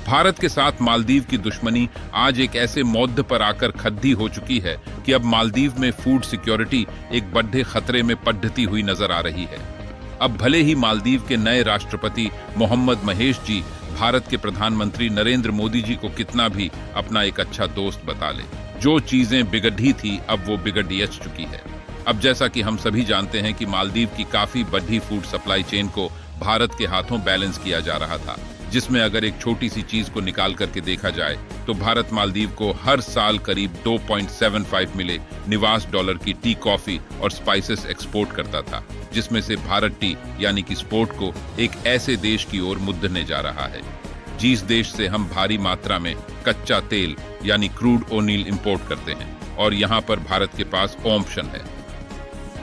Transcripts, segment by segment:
भारत के साथ मालदीव की दुश्मनी आज एक ऐसे मोद्ध पर आकर खद्दी हो चुकी है कि अब मालदीव में फूड सिक्योरिटी एक बड़े खतरे में पड़ती हुई नजर आ रही है। अब भले ही मालदीव के नए राष्ट्रपति मोहम्मद महेश जी भारत के प्रधानमंत्री नरेंद्र मोदी जी को कितना भी अपना एक अच्छा दोस्त बता ले, जो चीजें बिगड़ी थी अब वो बिगड़ चुकी है। अब जैसा कि हम सभी जानते हैं कि मालदीव की काफी बड़ी फूड सप्लाई चेन को भारत के हाथों बैलेंस किया जा रहा था, जिसमें अगर एक छोटी सी चीज को निकाल करके देखा जाए तो भारत मालदीव को हर साल करीब 2.75 मिले निवास डॉलर की टी, कॉफी और स्पाइसेस एक्सपोर्ट करता था, जिसमें से भारत टी यानी कि स्पोर्ट को एक ऐसे देश की ओर मुद्दने जा रहा है जिस देश से हम भारी मात्रा में कच्चा तेल यानी क्रूड ओनील इंपोर्ट करते हैं, और यहाँ पर भारत के पास ऑप्शन है।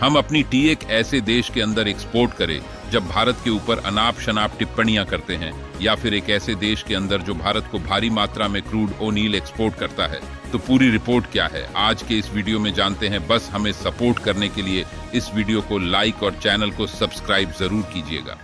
हम अपनी टी एक ऐसे देश के अंदर एक्सपोर्ट करें जब भारत के ऊपर अनाप शनाप टिप्पणियां करते हैं, या फिर एक ऐसे देश के अंदर जो भारत को भारी मात्रा में क्रूड ओनील एक्सपोर्ट करता है। तो पूरी रिपोर्ट क्या है आज के इस वीडियो में जानते हैं। बस हमें सपोर्ट करने के लिए इस वीडियो को लाइक और चैनल को सब्सक्राइब जरूर कीजिएगा।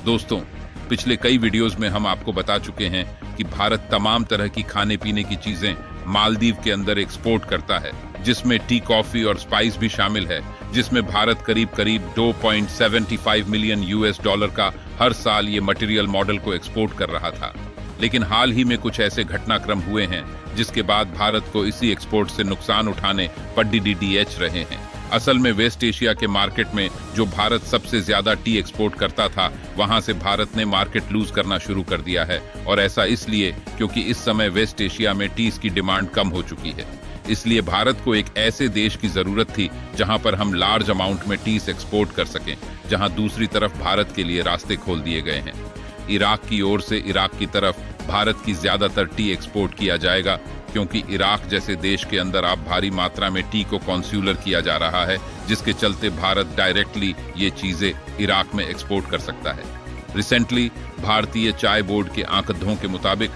दोस्तों, पिछले कई वीडियोस में हम आपको बता चुके हैं कि भारत तमाम तरह की खाने पीने की चीजें मालदीव के अंदर एक्सपोर्ट करता है, जिसमें टी, कॉफी और स्पाइस भी शामिल है, जिसमें भारत करीब 2.75 मिलियन यूएस डॉलर का हर साल ये मटेरियल मॉडल को एक्सपोर्ट कर रहा था। लेकिन हाल ही में कुछ ऐसे घटनाक्रम हुए हैं जिसके बाद भारत को इसी एक्सपोर्ट से नुकसान उठाने पड़ीडीएच रहे हैं। असल में वेस्ट एशिया के मार्केट में जो भारत सबसे ज्यादा टी एक्सपोर्ट करता था, वहां से भारत ने मार्केट लूज करना शुरू कर दिया है, और ऐसा इसलिए क्योंकि इस समय वेस्ट एशिया में टी की डिमांड कम हो चुकी है। इसलिए भारत को एक ऐसे देश की जरूरत थी जहां पर हम लार्ज अमाउंट में टी एक्सपोर्ट कर सकें, जहां दूसरी तरफ भारत के लिए रास्ते खोल दिए गए हैं। इराक की ओर से इराक की तरफ भारत की ज्यादातर टी एक्सपोर्ट किया जाएगा, क्योंकि इराक जैसे देश के अंदर अब भारी मात्रा में टी को कॉन्स्यूलर किया जा रहा है, जिसके चलते भारत डायरेक्टली ये चीजें इराक में एक्सपोर्ट कर सकता है। रिसेंटली भारतीय चाय बोर्ड के आंकड़ों के मुताबिक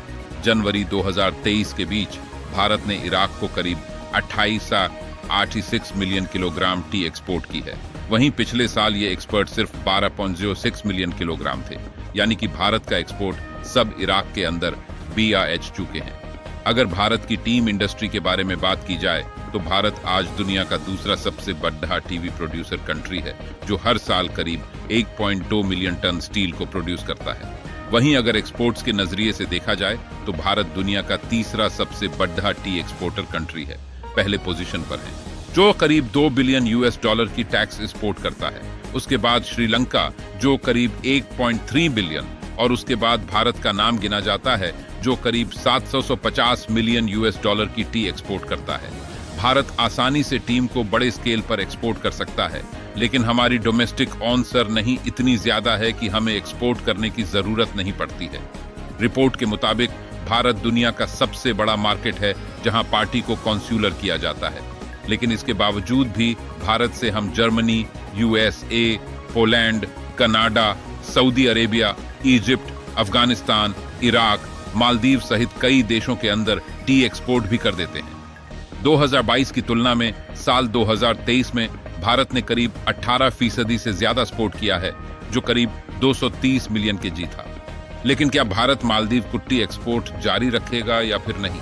जनवरी 2023 के बीच भारत ने इराक को करीब 28.86 मिलियन किलोग्राम टी एक्सपोर्ट की है। वहीं पिछले साल ये एक्सपोर्ट सिर्फ 12.06 मिलियन किलोग्राम थे, यानी कि भारत का एक्सपोर्ट सब इराक के अंदर BRH चुके हैं। अगर भारत की टीम इंडस्ट्री के बारे में बात की जाए तो भारत आज दुनिया का दूसरा सबसे बड़ा टीवी प्रोड्यूसर कंट्री है, जो हर साल करीब 1.2 मिलियन टन स्टील को प्रोड्यूस करता है। वहीं अगर एक्सपोर्ट्स के नजरिए से देखा जाए तो भारत दुनिया का तीसरा सबसे बड़ा टी एक्सपोर्टर कंट्री है, पहले पोजीशन पर है, जो करीब 2 बिलियन यूएस डॉलर की टैक्स एक्सपोर्ट करता है। उसके बाद श्रीलंका जो करीब 1.3 बिलियन, और उसके बाद भारत का नाम गिना जाता है जो करीब 750 मिलियन यूएस डॉलर की टी एक्सपोर्ट करता है। भारत आसानी से टीम को बड़े स्केल पर एक्सपोर्ट कर सकता है, लेकिन हमारी डोमेस्टिक ऑनसर नहीं इतनी ज्यादा है कि हमें एक्सपोर्ट करने की जरूरत नहीं पड़ती है। रिपोर्ट के मुताबिक भारत दुनिया का सबसे बड़ा मार्केट है जहां पार्टी को कॉन्स्यूलर किया जाता है, लेकिन इसके बावजूद भी भारत से हम Germany, USA, Poland, Canada, Saudi Arabia, Egypt, Afghanistan, Iraq, Maldives सहित कई देशों के अंदर टी एक्सपोर्ट भी कर देते हैं। 2022 की तुलना में साल 2023 में भारत ने करीब 18% से ज्यादा एक्सपोर्ट किया है, जो करीब 230 मिलियन के जी था। लेकिन क्या भारत मालदीव को टी एक्सपोर्ट जारी रखेगा या फिर नहीं?